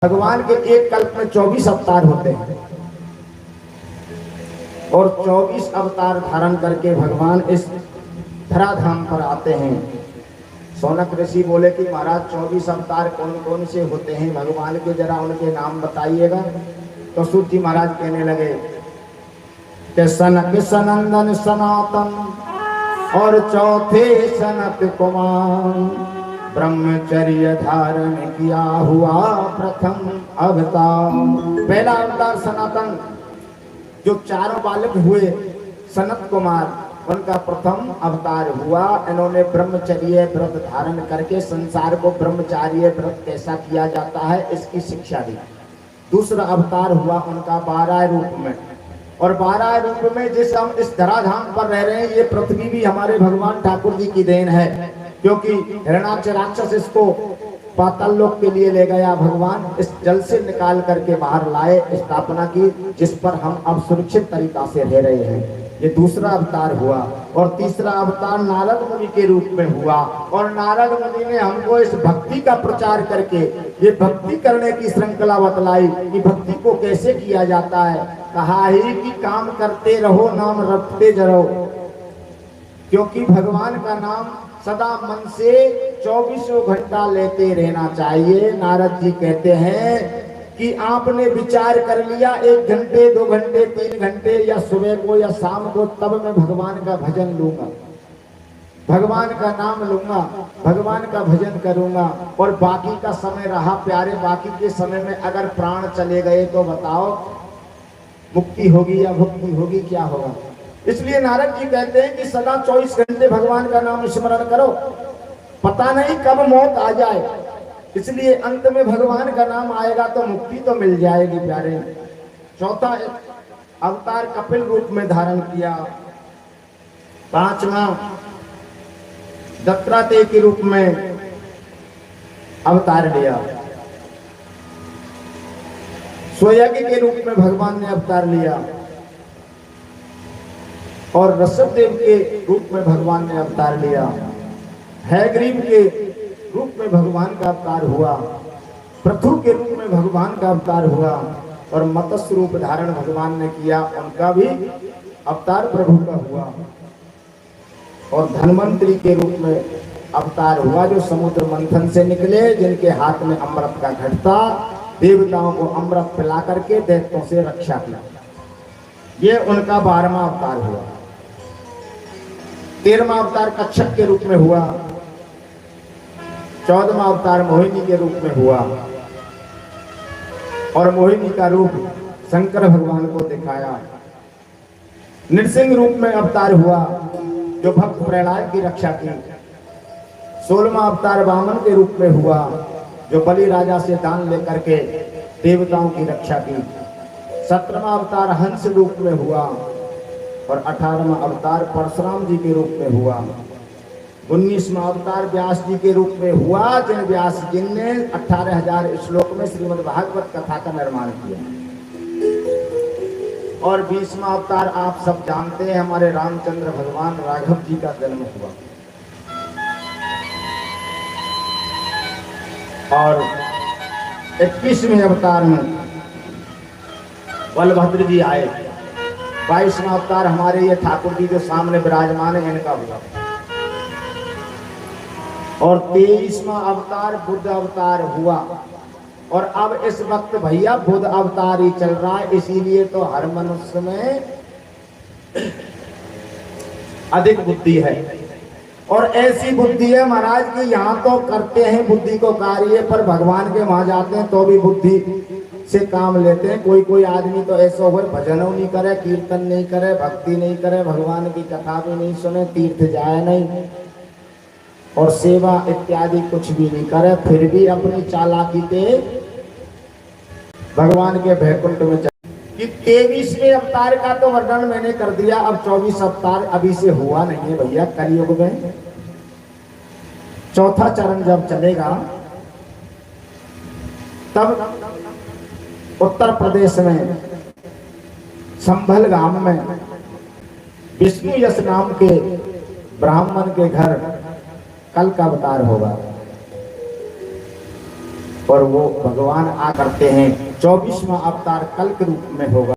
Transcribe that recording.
भगवान के एक कल्प में 24 अवतार होते हैं और 24 अवतार धारण करके भगवान इस धराधाम पर आते हैं। सौनक ऋषि बोले कि महाराज 24 अवतार कौन कौन से होते हैं भगवान के, जरा उनके नाम बताइएगा। तो सूत जी महाराज कहने लगे कि सनक सनंदन सनातन और चौथे सनत कुमार, ब्रह्मचर्य धारण किया हुआ प्रथम अवतार। पहला अवतार सनातन, जो चारों बालक हुए सनत कुमार, उनका प्रथम अवतार हुआ। इन्होंने ब्रह्मचर्य व्रत धारण करके संसार को ब्रह्मचार्य व्रत कैसा किया जाता है इसकी शिक्षा दी। दूसरा अवतार हुआ उनका 12 रूप में, और 12 रूप में जिस हम इस धराधाम पर रह रहे हैं ये पृथ्वी भी हमारे भगवान ठाकुर जी की देन है, क्योंकि हिरण्याक्ष राक्षस इसको पाताल लोक के लिए ले गया, भगवान इस जल से निकाल करके बाहर लाए, स्थापना की, जिस पर हम अब सुरक्षित तरीका से रह रहे हैं। ये दूसरा अवतार हुआ। और तीसरा अवतार नारद मुनि के रूप में हुआ, और नारद मुनि ने हमको इस भक्ति का प्रचार करके ये भक्ति करने की श्रृंखला बतलाई कि भक्ति को कैसे किया जाता है। कहा ही कि काम करते रहो नाम रटते जरो, क्योंकि भगवान का नाम सदा मन से 24 घंटा लेते रहना चाहिए। नारद जी कहते हैं कि आपने विचार कर लिया 1 घंटे 2 घंटे 3 घंटे या सुबह को या शाम को, तब मैं भगवान का भजन लूंगा, भगवान का नाम लूंगा, भगवान का भजन करूंगा। और बाकी का समय रहा प्यारे, बाकी के समय में अगर प्राण चले गए तो बताओ मुक्ति होगी या भुक्ति होगी, क्या होगा। इसलिए नारद जी कहते हैं कि सदा 24 घंटे भगवान का नाम स्मरण करो, पता नहीं कब मौत आ जाए, इसलिए अंत में भगवान का नाम आएगा तो मुक्ति तो मिल जाएगी प्यारे। चौथा अवतार कपिल रूप में धारण किया। 5वां दत्तात्रेय के रूप में अवतार लिया। स्वयज्ञ के रूप में भगवान ने अवतार लिया, और ऋषभदेव के रूप में भगवान ने अवतार लिया। हैग्रीव के रूप में भगवान का अवतार हुआ। पृथु के रूप में भगवान का अवतार हुआ, और मत्स्य रूप धारण भगवान ने किया, उनका भी अवतार प्रभु का हुआ। और धन्वंतरी के रूप में अवतार हुआ, जो समुद्र मंथन से निकले, जिनके हाथ में अमृत का घट था, देवताओं को अमृत पिला करके दैत्यों से रक्षा किया। ये उनका 12वां अवतार हुआ। 13वां अवतार कच्छप के रूप में हुआ। 14वां अवतार मोहिनी के रूप में हुआ, और मोहिनी का रूप शंकर भगवान को दिखाया। नृसिंह रूप में अवतार हुआ, जो भक्त प्रहलाद की रक्षा की। 16वां अवतार वामन के रूप में हुआ, जो बलि राजा से दान लेकर के देवताओं की रक्षा की। 17वां अवतार हंस रूप में हुआ, और 18वां अवतार परशुराम जी के रूप में हुआ। 19वां अवतार व्यास जी के रूप में हुआ, जिन व्यास जी ने 18,000 श्लोक में श्रीमद् भागवत कथा का निर्माण किया। और 20वां अवतार आप सब जानते हैं, हमारे रामचंद्र भगवान राघव जी का जन्म हुआ। और 21वें अवतार में बलभद्र जी आए। 22वां अवतार हमारे ये ठाकुर जी जो सामने विराजमान है इनका हुआ। और 23वां अवतार बुद्ध अवतार हुआ। और अब इस वक्त भैया बुद्ध अवतार ही चल रहा है, इसीलिए तो हर मनुष्य में अधिक बुद्धि है। और ऐसी बुद्धि है महाराज कि यहाँ तो करते हैं बुद्धि को कार्य, पर भगवान के वहां जाते हैं तो भी बुद्धि से काम लेते हैं। कोई कोई आदमी तो ऐसा हो भजनों नहीं करे, कीर्तन नहीं करे, भक्ति नहीं करे, भगवान की कथा भी नहीं सुने, तीर्थ जाए नहीं, और सेवा इत्यादि कुछ भी नहीं करे, फिर भी अपनी चालाकी से भगवान के वैकुंठ में कि 23वें अवतार का तो वर्णन मैंने कर दिया। अब 24 अवतार अभी से हुआ नहीं है भैया। कलयुग में चौथा चरण जब चलेगा, तब उत्तर प्रदेश में संभल गांव में विष्णु यश नाम के ब्राह्मण के घर कल का अवतार होगा। और वो भगवान आ करते हैं। 24वां अवतार कल के रूप में होगा।